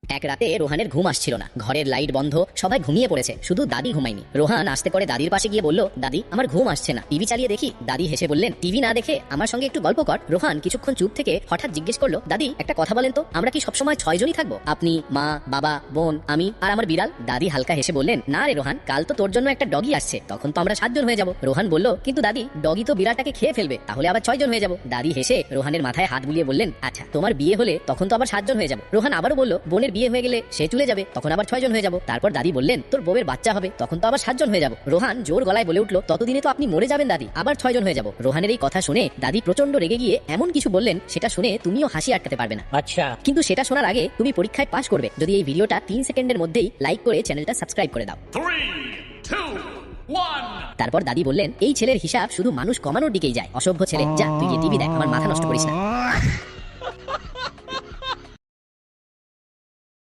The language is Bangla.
এক রাতে রোহানের ঘুম আসছিল না। ঘরের লাইট বন্ধ, সবাই ঘুমিয়ে পড়েছে, শুধু দাদি ঘুমায়নি। রোহান আস্তে করে দাদির পাশে গিয়ে বলল, দাদি আমার ঘুম আসছে না, টিভি চালিয়ে দেখি। দাদি হেসে বললেন, টিভি না দেখে আমার সঙ্গে একটু গল্প কর। রোহান কিছুক্ষণ চুপ থেকে হঠাৎ জিজ্ঞেস করলো, দাদি একটা কথা বলেন তো, আমরা কি সবসময় 6 জনই থাকবো? আপনি, মা, বাবা, বোন, আমি আর আমার বিড়াল? দাদি হালকা হেসে বললেন, না রে রোহান, কাল তো তোর জন্য একটা ডগি আসছে, তখন তো আমরা 7 জন হয়ে যাব। রোহান বলল, কিন্তু দাদি ডগি তো বিড়ালটাকে খেয়ে ফেলবে, তাহলে আবার 6 জন হয়ে যাব। দাদি হেসে রোহানের মাথায় হাত বুলিয়ে বললেন, আচ্ছা তোমার বিয়ে হলে তখন তো আবার 7 জন হয়ে যাব। রোহান আবারও বলল, বোনের বিয়ে হয়ে গেলে সে চলে যাবে, তখন আবার 6 জন হয়ে যাব। তারপর দাদি বললেন, তোর বউয়ের বাচ্চা হবে, তখন তো আবার 7 জন হয়ে যাব। রোহান জোর গলায় বলে উঠলো, ততদিনে তো আপনি মরে যাবেন দাদি, আবার 6 জন হয়ে যাব। রোহানের এই কথা শুনে দাদি প্রচন্ড রেগে গিয়ে এমন কিছু বললেন, সেটা শুনে তুমিও হাসি আটকাতে পারবে না। আচ্ছা, কিন্তু সেটা শোনার আগে তুমি পরীক্ষায় পাশ করবে যদি এই ভিডিওটা 3 সেকেন্ডের মধ্যেই লাইক করে চ্যানেলটা সাবস্ক্রাইব করে দাও। 3, 2, 1. তারপর দাদি বললেন, এই ছেলের হিসাব শুধু মানুষ কমানোর দিকেই যায়, অসভ্য ছেলে, যা তুই গিয়ে টিভি দেখ, আমার মাথা নষ্ট করিস না।